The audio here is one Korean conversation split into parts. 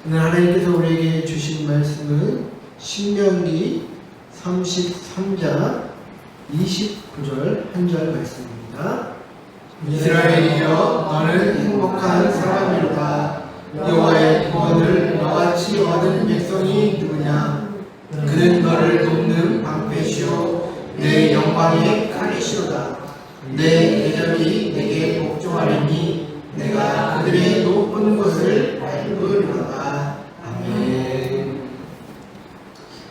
오늘 하나님께서 우리에게 주신 말씀은 신명기 33장 29절 한 절 말씀입니다. 이스라엘이여 너는 행복한 사람이로다. 여호와의 구원을 너같이 얻은 백성이 누구냐? 그는 너를 돕는 방패시오 내 영광의 칼이시로다. 내 대적이 내게 복종하리니 내가 그들의 높은 곳을 밟으리로다. 아멘.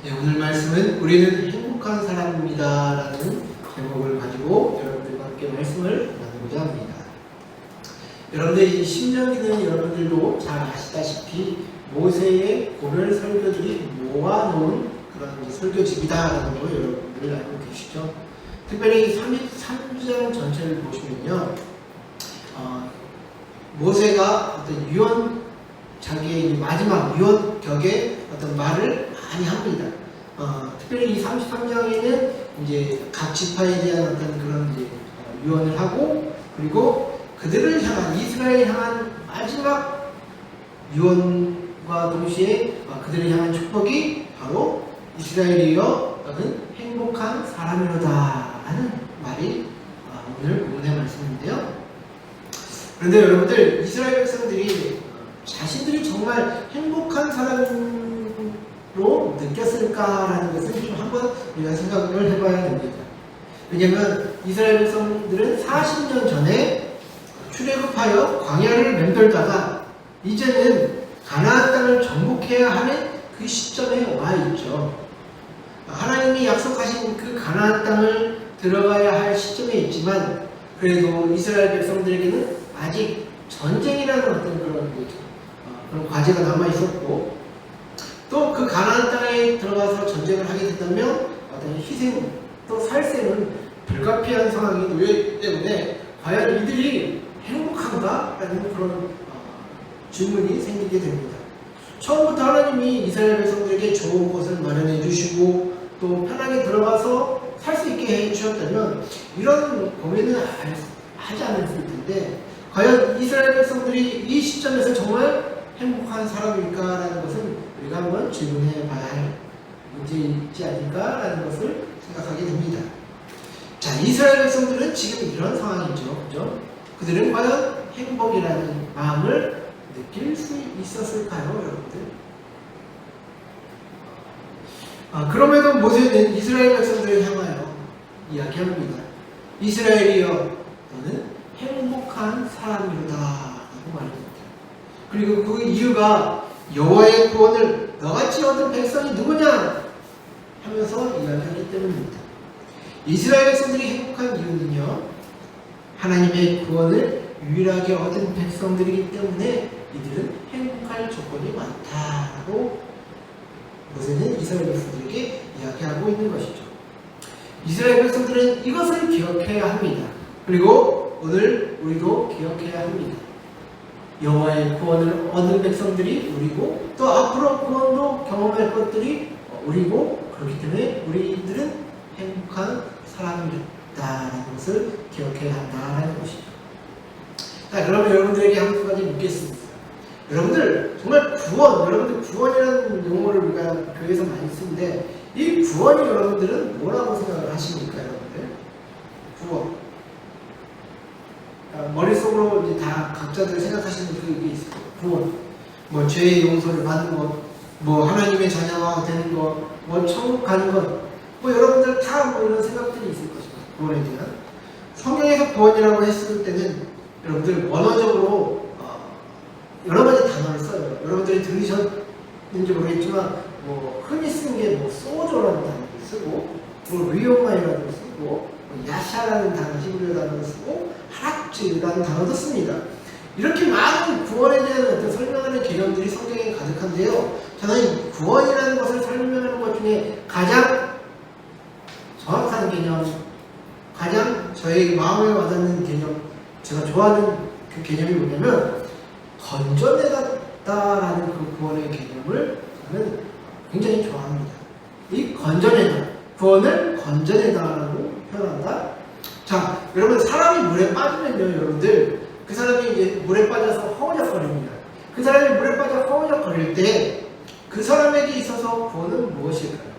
네, 오늘 말씀은 우리는 행복한 사람입니다 라는 제목을 가지고 여러분들과 함께 말씀을 나누고자 합니다. 여러분들 이 신명기는 여러분들도 잘 아시다시피 모세의 고별 설교들이 모아놓은 그런 설교집이다라는 거 여러분들 알고 계시죠? 특별히 33장 전체를 보시면요, 모세가 어떤 유언, 자기의 마지막 유언 격의 어떤 말을 많이 합니다. 특별히 이 33장에는 이제 각 지파에 대한 어떤 그런 이제 유언을 하고, 그리고 그들을 향한, 이스라엘 향한 마지막 유언과 동시에 그들을 향한 축복이 바로 이스라엘이여 너는 행복한 사람이로다 하는 말이 오늘 본문의 말씀인데요. 그런데 여러분들, 이스라엘 백성들이 자신들이 정말 행복한 사람으로 느꼈을까라는 것을 좀 한번 우리가 생각을 해봐야 됩니다. 왜냐하면 이스라엘 백성들은 40년 전에 출애굽하여 광야를 맴돌다가 이제는 가나안 땅을 정복해야 하는 그 시점에 와 있죠. 하나님이 약속하신 그 가나안 땅을 들어가야 할 시점에 있지만, 그래도 이스라엘 백성들에게는 아직 전쟁이라는 어떤 그런 과제가 남아 있었고, 또 그 가나안 땅에 들어가서 전쟁을 하게 된다면 어떤 희생 또 살생은 불가피한 상황이 놓여있기 때문에 과연 이들이 행복한가? 라는 그런 질문이 생기게 됩니다. 처음부터 하나님이 이스라엘 백성들에게 좋은 곳을 마련해 주시고 또 편하게 들어가서 살 수 있게 해 주셨다면 이런 고민은 하지 않았을 텐데, 과연 이스라엘 백성들이 이 시점에서 정말 행복한 사람일까라는 것은 우리가 한번 질문해 봐야 할 문제이지 않을까라는 것을 생각하게 됩니다. 자, 이스라엘 백성들은 지금 이런 상황이죠. 그죠? 그들은 과연 행복이라는 마음을 느낄 수 있었을까요, 여러분들? 그럼에도 모세는 이스라엘 백성들을 향하여 이야기합니다. 이스라엘이여 너는 행복한 사람이로다 라고 말합니다. 그리고 그 이유가 여호와의 구원을 너같이 얻은 백성이 누구냐 하면서 이야기하기 때문입니다. 이스라엘 백성들이 행복한 이유는요, 하나님의 구원을 유일하게 얻은 백성들이기 때문에 이들은 행복할 조건이 많다라고 모세는 이스라엘 백성들에게 이야기하고 있는 것이죠. 이스라엘 백성들은 이것을 기억해야 합니다. 그리고 오늘 우리도 기억해야 합니다. 여호와의 구원을 얻은 백성들이 우리고, 또 앞으로 구원도 경험할 것들이 우리고, 그렇기 때문에 우리들은 행복한 사람이다라는 것을 기억해야 한다는 것이죠. 자, 그러면 여러분들에게 한 가지 묻겠습니다. 여러분들 정말 구원, 여러분들 구원이라는 용어를 우리가 교회에서 많이 쓰는데, 이 구원이 여러분들은 뭐라고 생각을 하십니까, 여러분들? 구원. 머릿속으로 이제 다 각자들 생각하시는 그게 있을 거예요. 구원. 뭐 죄의 용서를 받는 것, 뭐 하나님의 자녀가 되는 것, 뭐 천국 가는 것, 뭐 여러분들 다 뭐 이런 생각들이 있을 것입니다. 구원에 대한. 성경에서 구원이라고 했을 때는 여러분들 원어적으로 여러 가지 단어를 써요. 여러분들이 들으셨는지 모르겠지만 뭐 흔히 쓰는 게 뭐 소조라는 단어를 쓰고, 뭐 리오마이라는 걸 쓰고, 뭐 야샤라는 단어, 히브리어 단어를 쓰고, 하락즈라는 단어도 씁니다. 이렇게 많은 구원에 대한 어떤 설명하는 개념들이 성경에 가득한데요, 저는 구원이라는 것을 설명하는 것 중에 가장 정확한 개념, 가장 저의 마음에 와닿는 개념, 제가 좋아하는 그 개념이 뭐냐면 건져내다라는 그 구원의 개념을 저는 굉장히 좋아합니다. 이 건져내다, 구원을 건져내다라고 표현한다. 자, 여러분, 사람이 물에 빠지면요, 여러분들 그 사람이 이제 물에 빠져서 허우적거립니다. 그 사람이 물에 빠져 허우적거릴 때 그 사람에게 있어서 구원은 무엇일까요?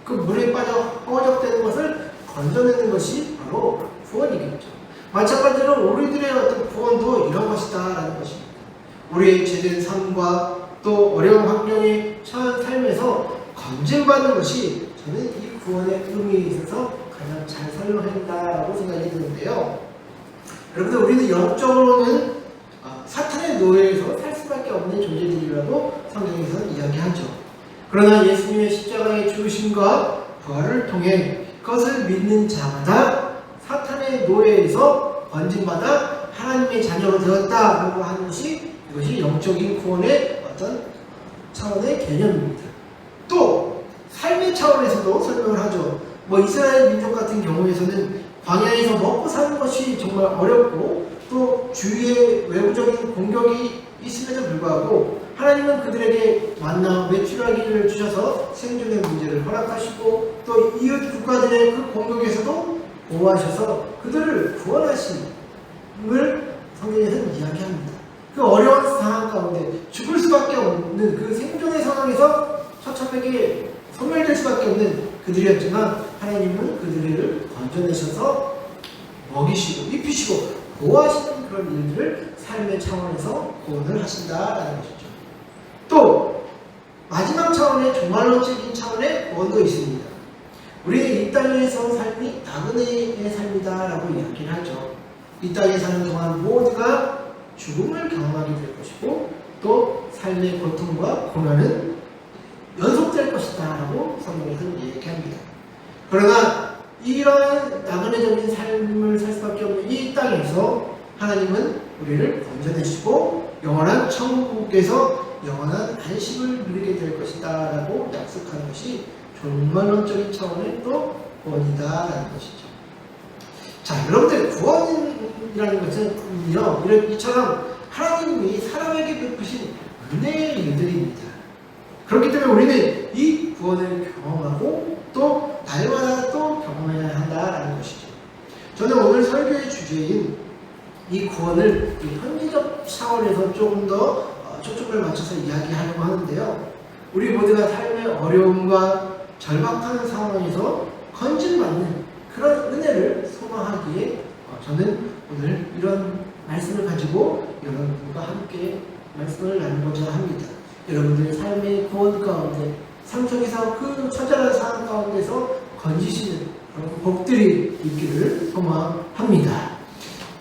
그 물에 빠져 허우적대는 것을 건져내는 것이 바로 구원이겠죠. 마찬가지로 우리들의 어떤 구원도 이런 것이다 라는 것입니다. 우리의 죄된 삶과 또 어려운 환경에 처한 삶에서 건진받는 것이 저는 이 구원의 의미에 있어서 가장 잘 설명한다라고 생각이 드는데요. 여러분들, 우리는 영적으로는 사탄의 노예에서 살 수밖에 없는 존재들이라고 성경에서 이야기하죠. 그러나 예수님의 십자가의 죽으심과 부활을 통해 그것을 믿는 자마다 사탄의 노예에서 건진받아 하나님의 자녀가 되었다라고 하는 것이, 이것이 영적인 구원의 어떤 차원의 개념입니다. 또 삶의 차원에서도 설명을 하죠. 이스라엘 민족 같은 경우에서는 광야에서 먹고 사는 것이 정말 어렵고 또 주위에 외부적인 공격이 있음에도 불구하고 하나님은 그들에게 만나 메추라기를 주셔서 생존의 문제를 허락하시고 또 이웃 국가들의 그 공격에서도 보호하셔서 그들을 구원하심을 성경에서는 이야기합니다. 그 어려운 상황 가운데 죽을 수밖에 없는 그 생존의 상황에서 처참하게 소멸될 수밖에 없는 그들이었지만 하나님은 그들을 건져내셔서 먹이시고 입히시고 보호하시는 그런 일들을 삶의 차원에서 구원을 하신다라는 것이죠. 또 마지막 차원의 종말론적인 차원의 구원도 있습니다. 우리는 이 땅에서 삶이 나그네의 삶이다라고 이야기를 하죠. 이 땅에 사는 동안 모두가 죽음을 경험하게 될 것이고 또 삶의 고통과 고난은 연속될 것이다 라고 성경에서 얘기합니다. 그러나 이러한 나그네적인 삶을 살 수밖에 없는 이 땅에서 하나님은 우리를 건져내시고 영원한 천국에서 영원한 안식을 누리게 될 것이다 라고 약속하는 것이 종말론적인 차원의 또 구원이다 라는 것이죠. 자, 여러분들, 구원이라는 것은 이처럼 하나님이 사람에게 베푸신 은혜의 일들입니다. 그렇기 때문에 우리는 이 구원을 경험하고 또 날마다 또 경험해야 한다라는 것이죠. 저는 오늘 설교의 주제인 이 구원을 현지적 차원에서 조금 더 초점을 맞춰서 이야기하려고 하는데요. 우리 모두가 삶의 어려움과 절박한 상황에서 건진받는 그런 은혜를 소망하기에 저는 오늘 이런 말씀을 가지고 여러분과 함께 말씀을 나누고자 합니다. 여러분들의 삶의 구원 가운데 삶 속에서 그 처절한 상황 가운데서 건지시는 그런 복들이 있기를 소망합니다.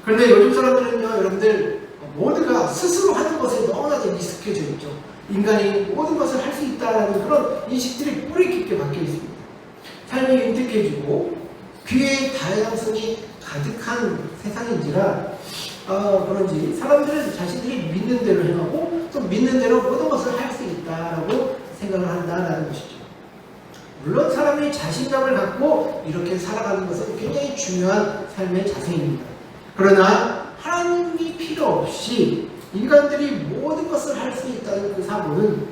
그런데 요즘 사람들은요, 여러분들 모두가 스스로 하는 것에 너무나도 익숙해져 있죠. 인간이 모든 것을 할 수 있다는 그런 인식들이 뿌리 깊게 박혀 있습니다. 삶이 윤택해지고 귀의 다양성이 가득한 세상인지라 그런지 사람들은 자신들이 믿는 대로 행하고 또 믿는 대로 모든 것을 할 수 있다라고 생각을 한다라는 것이죠. 물론 사람이 자신감을 갖고 이렇게 살아가는 것은 굉장히 중요한 삶의 자세입니다. 그러나 하나님이 필요 없이 인간들이 모든 것을 할 수 있다는 그 사고는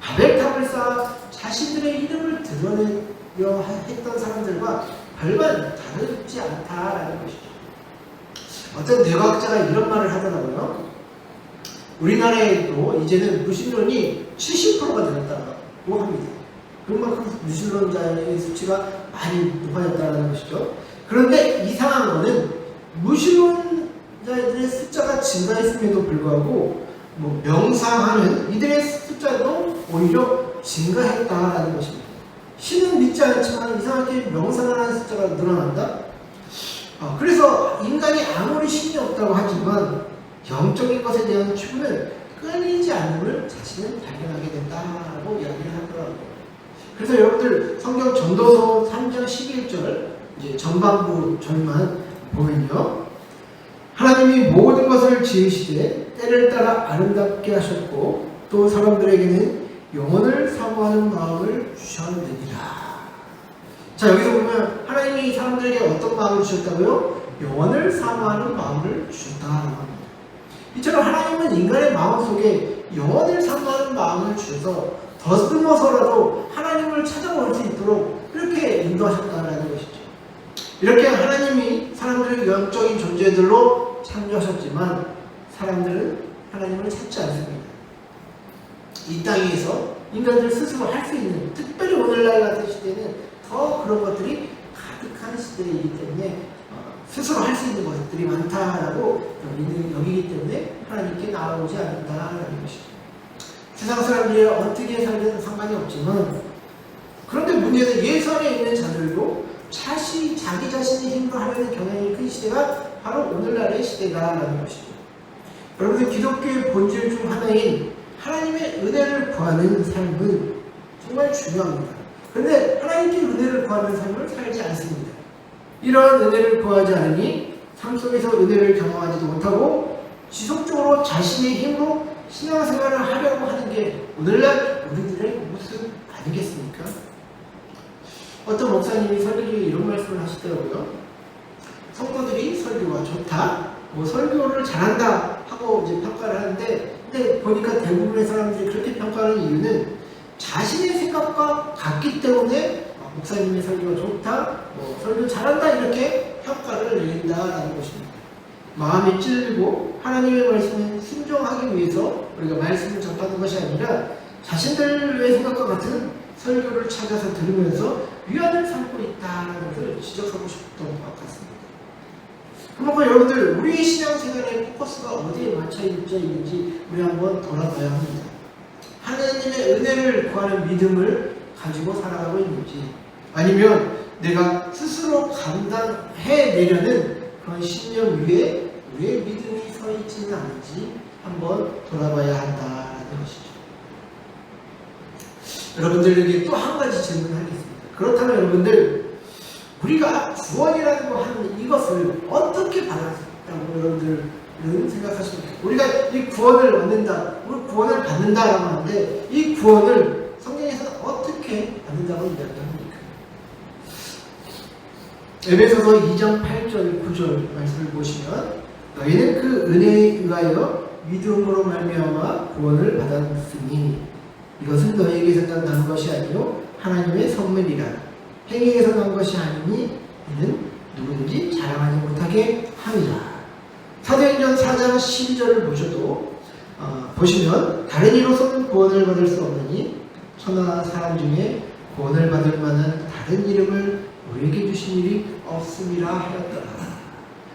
바벨탑을 쌓아 자신들의 이름을 드러내려 했던 사람들과 별반 다르지 않다라는 것이죠. 어떤 뇌과학자가 이런 말을 하더라고요. 우리나라에도 이제는 무신론이 70%가 되었다고 합니다. 그만큼 무신론자의 수치가 많이 높아졌다는 것이죠. 그런데 이상한 것은 무신론자들의 숫자가 증가했음에도 불구하고 명상하는 이들의 숫자도 오히려 증가했다라는 것입니다. 신은 믿지 않지만 이상하게 명상을 하는 숫자가 늘어난다? 그래서 인간이 아무리 신이 없다고 하지만 영적인 것에 대한 추구는 끊이지 않음을 자신은 발견하게 된다라고 이야기를 하더라고요. 그래서 여러분들 성경 전도서 3장 11절 이제 전반부 절만 보면요. 하나님이 모든 것을 지으시되 때를 따라 아름답게 하셨고 또 사람들에게는 영혼을 사모하는 마음을 주셨느니라. 자, 여기서 보면 하나님이 사람들에게 어떤 마음을 주셨다고요? 영혼을 사모하는 마음을 주셨다고 합니다. 이처럼 하나님은 인간의 마음속에 영혼을 사모하는 마음을 주셔서 더듬어서라도 하나님을 찾아올 수 있도록 그렇게 인도하셨다는 것이죠. 이렇게 하나님이 사람들을 영적인 존재들로 창조하셨지만 사람들은 하나님을 찾지 않습니다. 이 땅에서 인간들 스스로 할 수 있는, 특별히 오늘날 같은 시대는 더 그런 것들이 가득한 시대이기 때문에 스스로 할 수 있는 것들이 많다라고 여기기 때문에 하나님께 나아오지 않는다라는 것이죠. 세상 사람들이 어떻게 살든 상관이 없지만, 그런데 문제는 예선에 있는 자들도 자기 자신의 힘으로 하려는 경향이 큰 시대가 바로 오늘날의 시대다라는 것이죠. 여러분들, 기독교의 본질 중 하나인 하나님의 은혜를 구하는 삶은 정말 중요합니다. 그런데 하나님께 은혜를 구하는 삶을 살지 않습니다. 이러한 은혜를 구하지 않으니 삶 속에서 은혜를 경험하지도 못하고 지속적으로 자신의 힘으로 신앙생활을 하려고 하는 게 오늘날 우리들의 모습 아니겠습니까? 어떤 목사님이 설교 중에 이런 말씀을 하시더라고요. 성도들이 설교가 좋다, 설교를 잘한다 하고 이제 평가를 하는데, 근데 보니까 대부분의 사람들이 그렇게 평가하는 이유는 자신의 생각과 같기 때문에 목사님의 설교가 좋다, 설교 잘한다 이렇게 평가를 내린다라는 것입니다. 마음이 찔리고 하나님의 말씀에 순종하기 위해서 우리가 말씀을 접하는 것이 아니라 자신들의 생각과 같은 설교를 찾아서 들으면서 위안을 삼고 있다는 것을 지적하고 싶었던 것 같습니다. 그만큼 여러분들, 우리의 신앙생활의 포커스가 어디에 맞춰 있는지 우리 한번 돌아봐야 합니다. 하나님의 은혜를 구하는 믿음을 가지고 살아가고 있는지, 아니면 내가 스스로 감당해내려는 그런 신념 위에 우리의 믿음이 서 있지는 않은지 한번 돌아봐야 한다는 것이죠. 여러분들에게 또 한 가지 질문하겠습니다. 그렇다면 여러분들, 우리가 구원이라는 거 하는 이것을 어떻게 받았다고 여러분들은 생각하십니까? 우리가 이 구원을 얻는다, 우리 구원을 받는다라고 하는데, 이 구원을 성경에서는 어떻게 받는다고 이야기합니까? 에베소서 2장 8절 9절 말씀을 보시면, 너희는 그 은혜에 의하여 믿음으로 말미암아 구원을 받았으니 이것은 너희에게서 난 것이 아니요 하나님의 선물이라. 행위에서 난 것이 아니니 이는 누구든지 자랑하지 못하게 함이라. 사도행전 4장 12절을 보시면 다른 이로서는 구원을 받을 수 없느니 천하 사람 중에 구원을 받을 만한 다른 이름을 우리에게 주신 일이 없음이라 하였더라.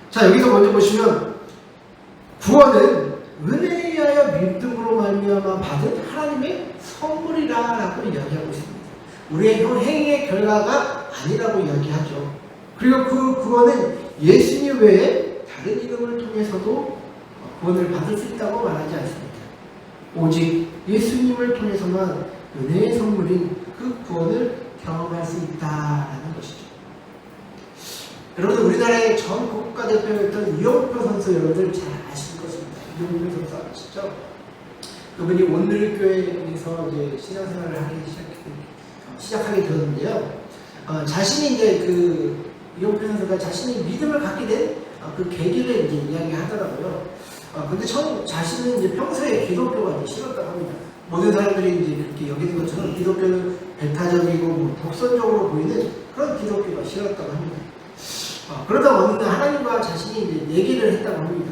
자, 여기서 먼저 보시면 구원은 은혜에 의하여 믿음으로 말미암아 받은 하나님의 선물이라고 이야기하고 있습니다. 우리의 행위의 결과가 아니라고 이야기하죠. 그리고 그 구원은 예수님 외에 다른 이름을 통해서도 구원을 받을 수 있다고 말하지 않습니다. 오직 예수님을 통해서만 은혜의 선물인 그 구원을 경험할 수 있다는 것이죠. 여러분들, 우리나라의 전 국가대표였던 이영표 선수 여러분들 잘 아실 것입니다. 이영표 선수 아시죠? 그분이 온누리교회에서 이제 신앙생활을 시작하게 되었는데요. 자신이 이제 이영표 선수가 자신이 믿음을 갖게 된 그 계기를 이제 이야기하더라고요. 근데 자신은 이제 평소에 기독교가 싫었다고 합니다. 모든 사람들이 이제 그렇게 여기는 것처럼 기독교는 배타적이고 독선적으로 보이는 그런 기독교가 싫었다고 합니다. 그러다 어느 날 하나님과 자신이 이제 내기를 했다고 합니다.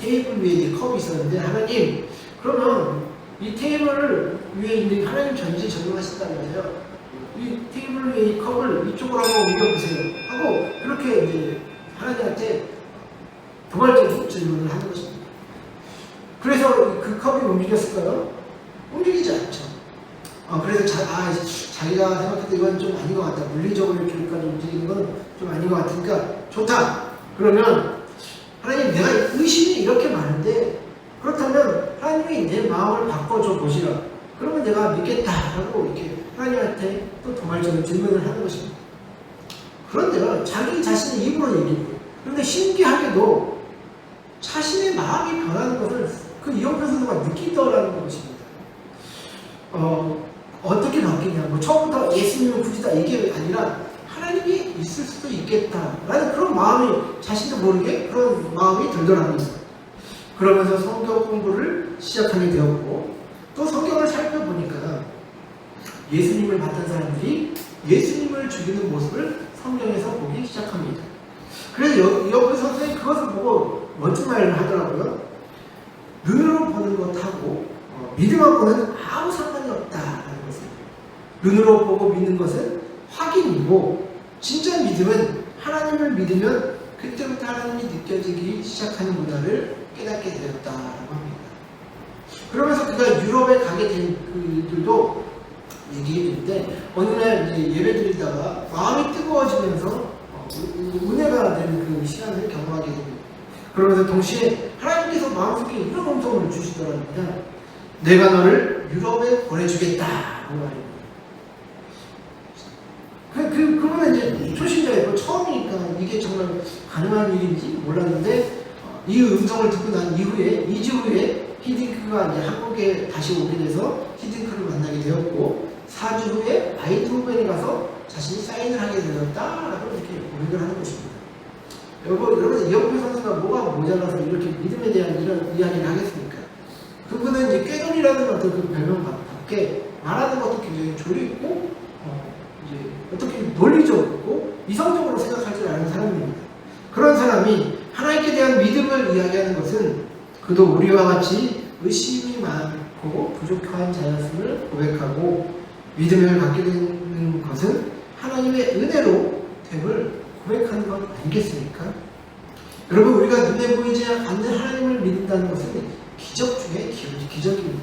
테이블 위에 이제 컵이 있었는데, 하나님, 그러면 이 테이블 위에 있는 하나님 전지전능하신다면서요, 이 테이블 위에 이 컵을 이쪽으로 한번 옮겨보세요 하고 그렇게 이제 하나님한테 도발적인 질문을 하는 것입니다. 그래서 그 컵이 움직였을까요? 움직이지 않죠. 그래서 자기가 생각할 때 이건 좀 아닌 것 같다, 물리적으로 이렇게까지 움직이는 건 좀 아닌 것 같으니까 좋다. 그러면 하나님, 내가 의심이 이렇게 많은데 그렇다면 하나님이 내 마음을 바꿔줘 보시라. 그러면 내가 믿겠다 하고 이렇게 하나님한테 또 도발적인 질문을 하는 것입니다. 그런데요, 자기 자신의 입으로 얘기해요. 그런데 신기하게도 자신의 마음이 변하는 것을 그 이영표 선수가 느끼더라는 것입니다. 어떻게 바뀌냐, 처음부터 예수님은 굳이다 이게 아니라 하나님이 있을 수도 있겠다라는 그런 마음이, 자신도 모르게 그런 마음이 들더랍니다. 그러면서 성경 공부를 시작하게 되었고, 또 성경을 살펴보니까 예수님을 봤던 사람들이 예수님을 죽이는 모습을 성경에서 보기 시작합니다. 그래서 이영표 선생님이 그것을 보고 멋진 말을 하더라고요. 눈으로 보는 것하고 믿음하고는 아무 상관이 없다라는 것을, 눈으로 보고 믿는 것은 확인이고 진짜 믿음은 하나님을 믿으면 그때부터 하나님이 느껴지기 시작하는 문화를 깨닫게 되었다라고 합니다. 그러면서 그가 유럽에 가게 된 그들도 얘기해 주는데 어느 날 이제 예배 드리다가 마음이 뜨거워지면서 은혜가 되는 그 시간을 경험하게 됩니다. 그러면서 동시에 하나님께서 마음속에 이런 음성을 주시더랍니다. 내가 너를 유럽에 보내주겠다고 말입니다. 그분은 이제 초신자였고 처음이니까 이게 정말 가능한 일인지 몰랐는데 이 음성을 듣고 난 이후에 2주 후에 히딩크가 이제 한국에 다시 오게 돼서 히딩크를 만나게 되었고 4주 후에 아이드호벤에 가서 자신이 사인을 하게 되었다라고 이렇게 고백을 하는 것입니다. 여러분 이영표 선수가 뭐가 모자라서 이렇게 믿음에 대한 이런 이야기를 하겠습니까? 그분은 이제 꾀돌이라는 어떤 그 별명밖에 말하는 것도 굉장히 조리있고 이제 어떻게 논리적이고 이성적으로 생각할 줄 아는 사람입니다. 그런 사람이 하나님께 대한 믿음을 이야기하는 것은 그도 우리와 같이 의심이 많고 부족한 자였음을 고백하고 믿음을 갖게 되는 것은 하나님의 은혜로 됨을 고백하는 것 아니겠습니까? 여러분 우리가 눈에 보이지 않는 하나님을 믿는다는 것은 기적 중에 기적입니다.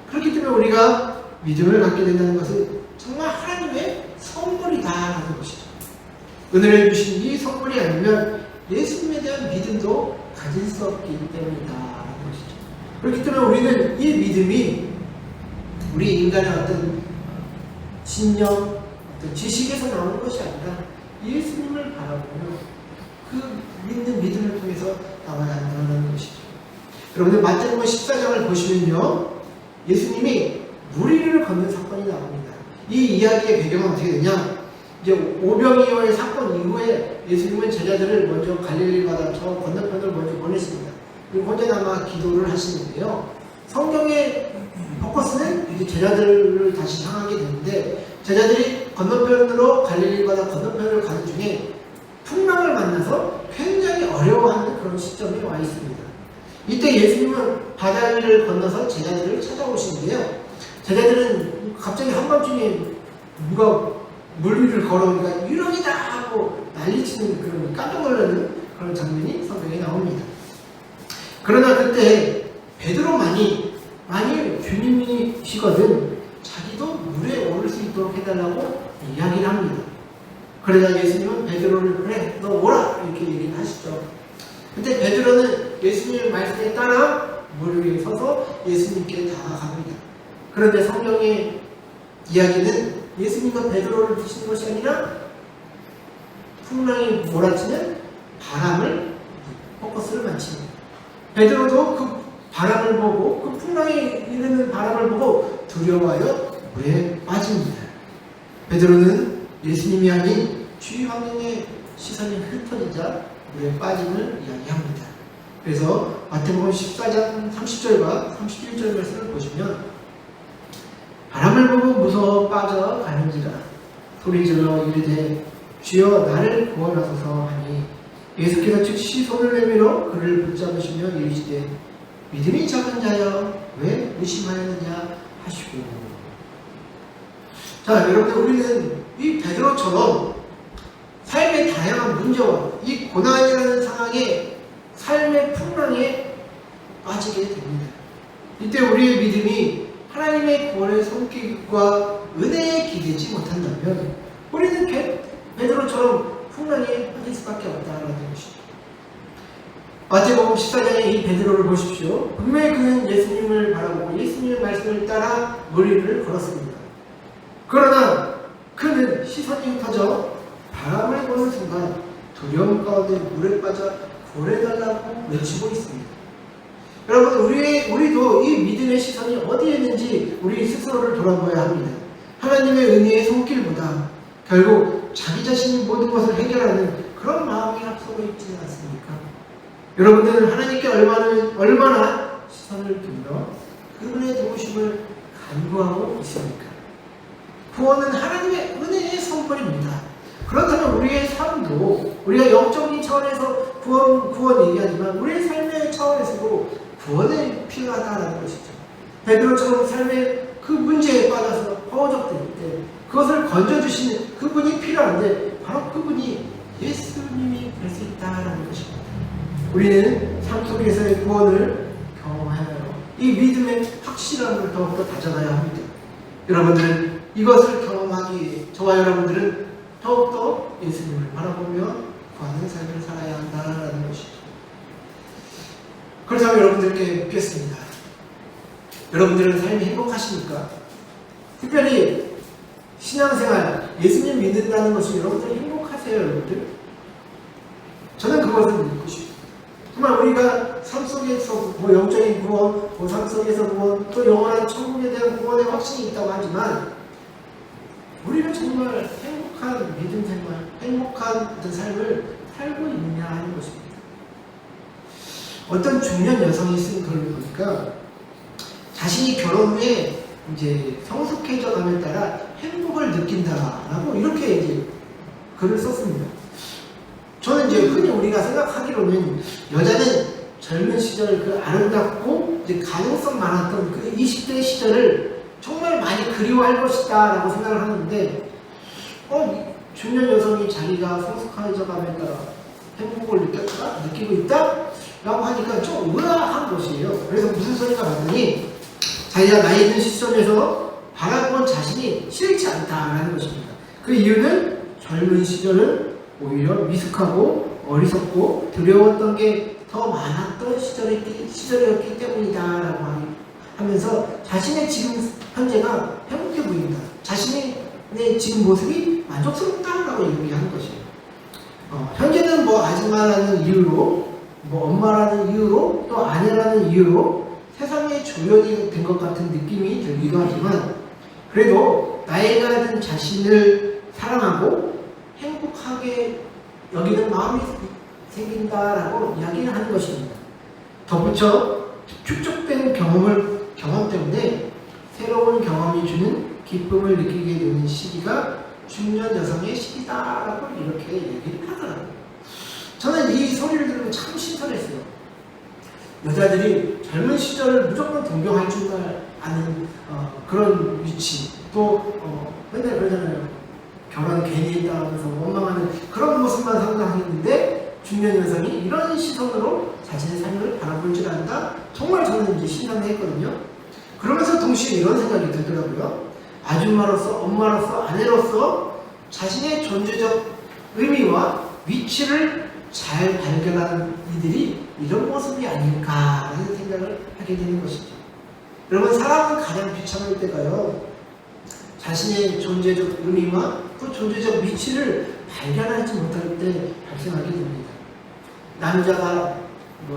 그렇기 때문에 우리가 믿음을 갖게 된다는 것은 정말 하나님의 선물이다라는 것이죠. 은혜를 주신 이 선물이 아니면 예수님에 대한 믿음도 가질 수 없기 때문이다라는 것이죠. 그렇기 때문에 우리는 이 믿음이 우리 인간의 어떤 신념, 어떤 지식에서 나오는 것이 아니라 예수님을 바라보며 그 믿는 믿음을 통해서 나와야 한다는 것이죠. 여러분들 마태복음 14장을 보시면요, 예수님이 무리를 걷는 사건이 나옵니다. 이 이야기의 배경은 어떻게 되냐? 이제 오병이어의 사건 이후에 예수님은 제자들을 먼저 갈릴리 바다 저 건너편을 먼저 보냈습니다. 그리고 혼자남아 기도를 하시는데요. 성경의 포커스는 이제 제자들을 다시 향하게 되는데 제자들이 건너편으로 갈릴리 바다 건너편을 가는 중에 풍랑을 만나서 굉장히 어려워하는 그런 시점에 와 있습니다. 이때 예수님은 바다 위를 건너서 제자들을 찾아오시는데요. 제자들은 갑자기 한밤중에 누가 물 위를 걸어오니까 유령이다 하고 난리치는 그런 깜짝 놀라는 그런 장면이 성경에 나옵니다. 그러나 그때 베드로만이 만일 주님이시거든 자기도 물에 오를 수 있도록 해달라고 이야기를 합니다. 그러자 예수님은 베드로를 그래 너 오라 이렇게 얘기를 하시죠. 그때 베드로는 예수님의 말씀에 따라 물 위에 서서 예수님께 다가갑니다. 그런데 성경의 이야기는 예수님과 베드로를 두시는 것이 아니라 풍랑이 몰아치는 바람을 포커스를 맞춥니다. 베드로도 그 바람을 보고 그 풍랑이 이르는 바람을 보고 두려워하여 물에 빠집니다. 베드로는 예수님이 아닌 주위 환경의 시선이 흩어지자 물에 빠짐을 이야기합니다. 그래서 마태복음 14장 30절과 31절 말씀을 보시면 바람을 보고 무서워 빠져가는지라 소리질러 이르되 주여 나를 구원하소서 하니 예수께서 즉시 손을 내밀어 그를 붙잡으시며 이르시되 믿음이 작은 자여 왜 의심하였느냐 하시고. 자 여러분들 우리는 이 베드로처럼 삶의 다양한 문제와 이 고난이라는 상황에 삶의 풍랑에 빠지게 됩니다. 이때 우리의 믿음이 하나님의 구원의 손길과 은혜에 기대지 못한다면 우리는 베드로처럼 풍랑에 빠질 수밖에 없다라는 것이죠. 마태복음 14장의 이 베드로를 보십시오. 분명히 그는 예수님을 바라보고 예수님의 말씀을 따라 물 위를 걸었습니다. 그러나 그는 시선이 흩어져 바람을 보는 순간 두려움 가운데 물에 빠져 구해달라고 외치고 있습니다. 여러분 우리도 이 믿음의 시선이 어디에 있는지 우리 스스로를 돌아봐야 합니다. 하나님의 은혜의 손길보다 결국 자기 자신이 모든 것을 해결하는 그런 마음이 앞서고 있지는 않습니까? 여러분들은 하나님께 얼마나 시선을 돌려 그분의 도우심을 간구하고 있습니까? 구원은 하나님의 은혜의 선물입니다. 그렇다면 우리의 삶도 우리가 영적인 차원에서 구원 얘기하지만 우리의 삶의 차원에서도 구원이 필요하다라는 것이죠. 베드로처럼 삶의 그 문제에 빠져서 허우적될 때 그것을 건져주시는 그분이 필요한데 바로 그분이 예수님이 될 수 있다라는 것입니다. 우리는 삶 속에서의 구원을 경험하여 이 믿음의 확실함을 더욱더 다져가야 합니다. 여러분들은 이것을 경험하기 위해 저와 여러분들은 더욱더 예수님을 바라보며 구하는 삶을 살아야 한다는 것이죠. 그렇다면 여러분들께 묻겠습니다. 여러분들은 삶이 행복하십니까? 특별히 신앙생활, 예수님 믿는다는 것이 여러분들 행복하세요, 여러분들? 저는 그것을 묻고 싶어요. 정말 우리가 삶 속에서 영적인 구원, 삶 속에서 구원, 또 영원한 천국에 대한 구원의 확신이 있다고 하지만 우리는 정말 행복한 믿음 생활, 행복한 어떤 삶을 살고 있느냐 하는 것입니다. 어떤 중년 여성이 쓴 글을 보니까 자신이 결혼 후에 이제 성숙해져 감에 따라 행복을 느낀다라고 이렇게 이제 글을 썼습니다. 저는 이제 흔히 우리가 생각하기로는 여자는 젊은 시절 그 아름답고 이제 가능성 많았던 그 20대 시절을 정말 많이 그리워할 것이다 라고 생각을 하는데 중년 여성이 자기가 성숙해져 감에 따라 행복을 느끼고 있다? 라고 하니까 좀 의아한 것이에요. 그래서 무슨 소리가 맞더니 자기가 나이 있는 시점에서 바라본 자신이 싫지 않다라는 것입니다. 그 이유는 젊은 시절은 오히려 미숙하고 어리석고 두려웠던 게 더 많았던 시절이었기 때문이다라고 하면서 자신의 지금 현재가 행복해 보인다. 자신의 지금 모습이 만족스럽다라고 얘기하는 것이에요. 현재는 뭐 아줌마라는 이유로, 뭐 엄마라는 이유로, 또 아내라는 이유로 세상에 조연이 된 것 같은 느낌이 들기도 하지만 그래도 나이가 든 자신을 사랑하고 행복하게 여기는 마음이 생긴다라고 이야기를 하는 것입니다. 덧붙여 축적된 경험 때문에 새로운 경험이 주는 기쁨을 느끼게 되는 시기가 중년 여성의 시기다라고 이렇게 얘기를 하더라고요. 저는 이 소리를 들으면 참 신선했어요. 여자들이 젊은 시절을 무조건 동경할 줄만 아는 그런 위치, 또 맨날 그러잖아요. 결혼 괜히 했다면서 원망하는 그런 모습만 상상했는데 중년 여성이 이런 시선으로 자신의 삶을 바라볼 줄 안다? 정말 저는 이제 신선했거든요. 그러면서 동시에 이런 생각이 들더라고요. 아줌마로서, 엄마로서, 아내로서 자신의 존재적 의미와 위치를 잘 발견한 이들이 이런 모습이 아닐까라는 생각을 하게 되는 것이죠. 여러분, 사람은 가장 비참할 때가요, 자신의 존재적 의미와 또 존재적 위치를 발견하지 못할 때 발생하게 됩니다. 남자가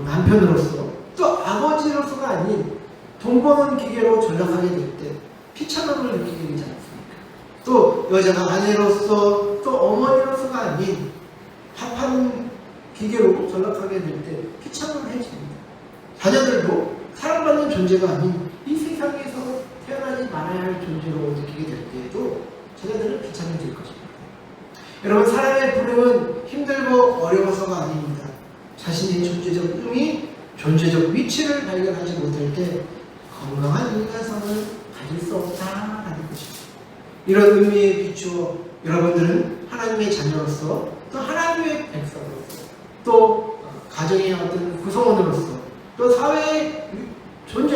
남편으로서 또 아버지로서가 아닌 돈 버는 기계로 전락하게 될 때 비참함을 느끼게 되지 않습니까? 또 여자가 아내로서 또 어머니로서가 아닌 밥하는 기계로 전락하게 될 때 비참함을 해집니다. 자녀들도 사랑받는 존재가 아닌 이 세상에서 태어나지 말아야 할 존재로 느끼게 될 때에도 자녀들은 비참해질 것입니다. 여러분, 사람의 부름은 힘들고 어려워서가 아닙니다. 자신의 존재적 의미, 존재적 위치를 발견하지 못할 때 건강한 인간성을 가질 수 없다라는 것입니다. 이런 의미에 비추어 여러분들은 하나님의 자녀로서, 또 하나님의 백성으로서, 또 가정의 어떤 구성원으로서, 또 사회의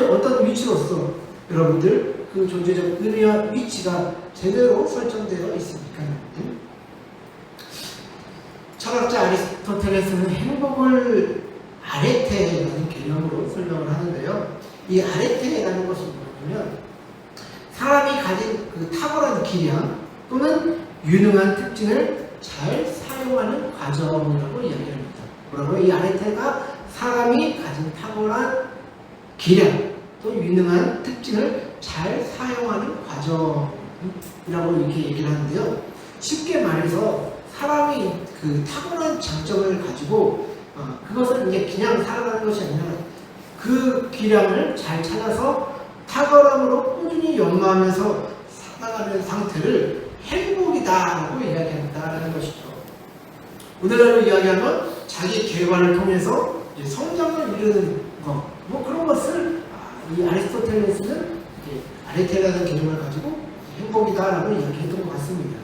어떤 위치로서 여러분들 그 존재적 의미와 위치가 제대로 설정되어 있습니까? 철학자 아리스토텔레스는 행복을 아레테라는 개념으로 설명을 하는데요. 이 아레테라는 것은 뭐냐면 사람이 가진 그 탁월한 기량 또는 유능한 특징을 잘 사용하는 과정이라고 이야기합니다. 뭐라고요? 이 아레테가 사람이 가진 탁월한 기량 또 유능한 특징을 잘 사용하는 과정이라고 이렇게 얘기를 하는데요. 쉽게 말해서 사람이 그 탁월한 장점을 가지고 그것을 이제 그냥 살아가는 것이 아니라 그 기량을 잘 찾아서 탁월함으로 꾸준히 연마하면서 살아가는 상태를 행복이다라고 이야기한다라는 것이죠. 오늘날로 이야기하면 자기 개발을 통해서 이제 성장을 이루는 것, 뭐 그런 것을 이 아리스토텔레스는 이제 아레테라는 개념을 가지고 행복이다라고 이야기했던 것 같습니다.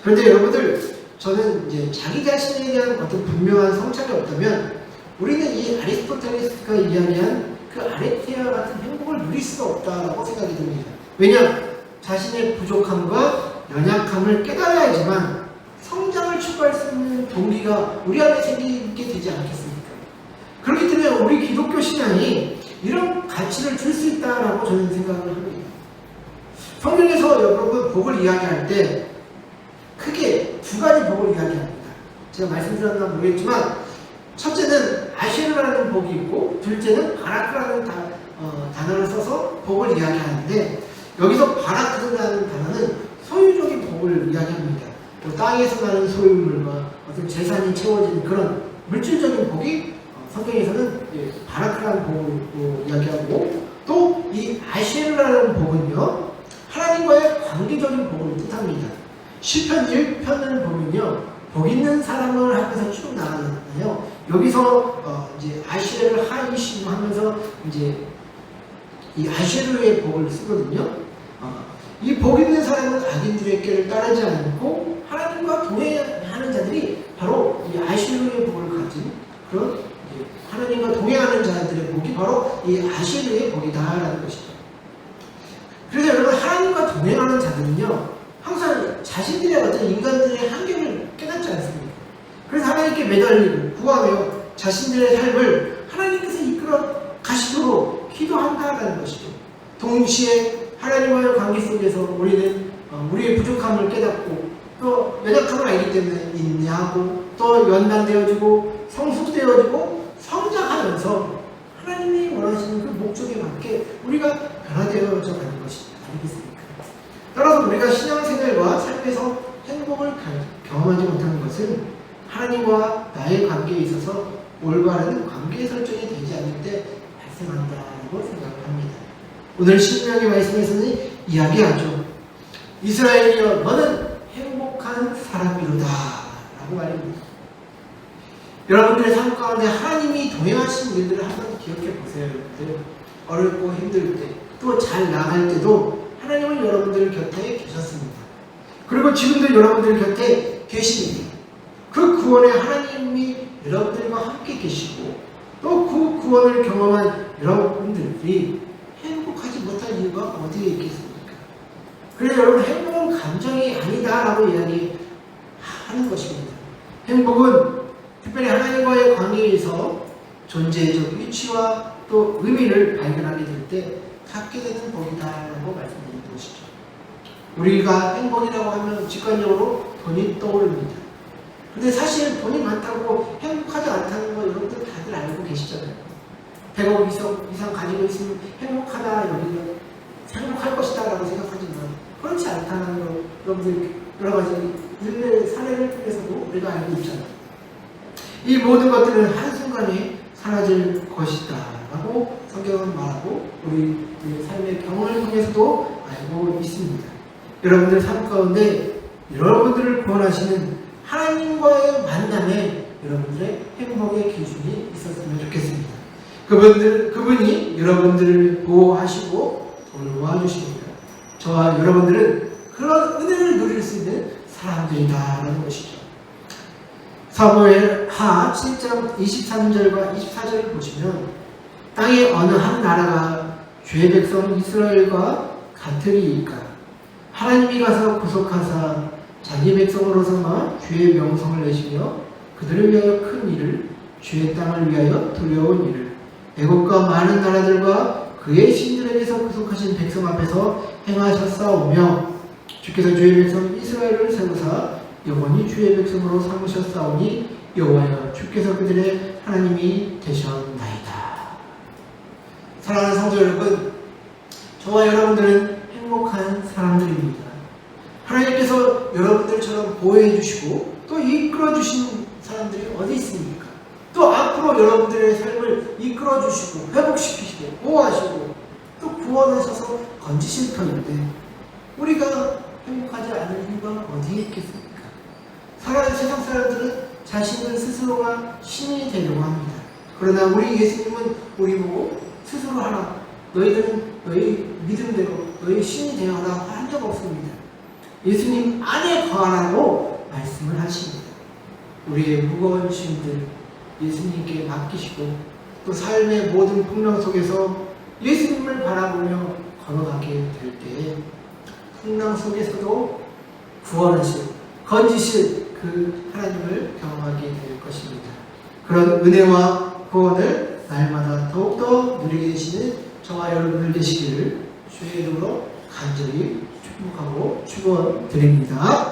그런데 여러분들, 저는 이제 자기 자신에 대한 어떤 분명한 성찰이 없다면 우리는 이 아리스토텔레스가 이야기한 그 아레테라 같은 행복을 누릴 수가 없다라고 생각이 듭니다. 왜냐? 자신의 부족함과 연약함을 깨달아야지만 성장을 추구할 수 있는 동기가 우리 안에 생기게 되지 않겠습니까? 그렇기 때문에 우리 기독교 신앙이 이런 가치를 줄 수 있다라고 저는 생각을 합니다. 성경에서 여러분 복을 이야기할 때 크게 두 가지 복을 이야기합니다. 제가 말씀드렸나 모르겠지만 첫째는 아쉐르라는 복이 있고 둘째는 바라크라는 단어를 써서 복을 이야기하는데 여기서 바라크라는 단어는 소유적인 복을 이야기합니다. 뭐 땅에서 나는 소유물과 어떤 재산이 채워지는 그런 물질적인 복이 성경에서는 바라크라는 복을 이야기하고 또 이 아쉐르라는 복은요 하나님과의 관계적인 복을 뜻합니다. 시편 1편을 보면요 복 있는 사람을 하면서 쭉 나가잖아요. 여기서 이제 아쉐르를 하이시고 하면서 이제 이 아쉐르의 복을 쓰거든요. 이 복 있는 사람은 악인들의 길을 따르지 않고 하나님과 동행하는 자들이 바로 이 아쉐르의 복을 가진 그런 하나님과 동행하는 자들의 복이 바로 이 아쉐르의 복이다라는 것이죠. 그래서 여러분, 하나님과 동행하는 자들은요 항상 자신들의 어떤 인간들의 한계를 깨닫지 않습니다. 그래서 하나님께 매달리고 구하며 자신들의 삶을 하나님께서 이끌어 가시도록 기도한다라는 것이죠. 동시에 하나님과의 관계 속에서 우리는 우리의 부족함을 깨닫고 또 연약함을 알기 때문에 인내하고 또 연단되어지고 성숙되어지고 성장하면서 하나님이 원하시는 그 목적에 맞게 우리가 변화되어져 가는 것이 아니겠습니까? 따라서 우리가 신앙생활과 삶에서 행복을 경험하지 못하는 것은 하나님과 나의 관계에 있어서 올바른 관계 설정이 되지 않을 때 발생한다고 생각을 합니다. 오늘 신명의 말씀에서는 이야기하죠. 이스라엘이여 너는 행복한 사람이로다 라고 말합니다. 여러분들의 삶 가운데 하나님이 동행하신 일들을 한번 기억해 보세요. 여러분들. 어렵고 힘들 때 또 잘 나갈 때도 하나님은 여러분들 곁에 계셨습니다. 그리고 지금도 여러분들 곁에 계십니다. 그 구원에 하나님이 여러분들과 함께 계시고 또 그 구원을 경험한 여러분들이 행복하지 못할 이유가 어디에 있겠습니까? 그래서 여러분, 행복은 감정이 아니다라고 이야기하는 것입니다. 행복은 특별히 하나님과의 관계에서 존재적 위치와 또 의미를 발견하게 될 때 갖게 되는 복이다라고 말씀드리는 것이죠. 우리가 행복이라고 하면 직관적으로 돈이 떠오릅니다. 근데 사실 돈이 많다고 행복하지 않다는 거 여러분들 다들 알고 계시잖아요. 100억 이상 가지고 있으면 행복하다, 여기는 행복할 것이다 라고 생각하지만 그렇지 않다는 거 여러분들 여러 가지 인류의 사례를 통해서도 우리가 알고 있잖아요. 이 모든 것들은 한순간에 사라질 것이다 라고 성경은 말하고 우리 삶의 경험을 통해서도 알고 있습니다. 여러분들 삶 가운데 여러분들을 구원하시는 하나님과의 만남에 여러분들의 행복의 기준이 있었으면 좋겠습니다. 그분이 여러분들을 보호하시고 도와주십니다. 저와 여러분들은 그런 은혜를 누릴 수 있는 사람들이다라는 것이죠. 사무엘 하 7장 23절과 24절을 보시면 땅의 어느 한 나라가 주의 백성 이스라엘과 같으리이까 하나님이 가서 구속하사 자기 백성으로 삼아 주의 명성을 내시며 그들을 위하여 큰 일을 주의 땅을 위하여 두려운 일을 애국과 많은 나라들과 그의 신들에게서 구속하신 백성 앞에서 행하셨사오며 주께서 주의 백성 이스라엘을 세우사 영원히 주의 백성으로 삼으셨사오니 여호와여 주께서 그들의 하나님이 되셨나이다. 사랑하는 성도 여러분, 저와 여러분들은 행복한 사람들입니다. 하나님께서 여러분들처럼 보호해 주시고 또 이끌어 주신 사람들이 어디 있습니까? 또 앞으로 여러분들의 삶을 이끌어 주시고 회복시키시고 보호하시고 또 구원하셔서 건지실 터인데 우리가 행복하지 않을 이유가 어디에 있겠습니까? 살아있는 세상 사람들은 자신들 스스로가 신이 되려고 합니다. 그러나 우리 예수님은 우리 보고 스스로 하라. 너희들은 너희 믿음대로 너희 신이 되어라 한 적 없습니다. 예수님 안에 거하라고 말씀을 하십니다. 우리의 무거운 짐들 예수님께 맡기시고 또 삶의 모든 풍랑 속에서 예수님을 바라보며 걸어가게 될 때에 풍랑 속에서도 구원하실, 건지실 그 하나님을 경험하게 될 것입니다. 그런 은혜와 구원을 날마다 더욱더 누리게 되시는 저와 여러분들 되시기를 주의 이름으로 간절히 축복하고 축원드립니다.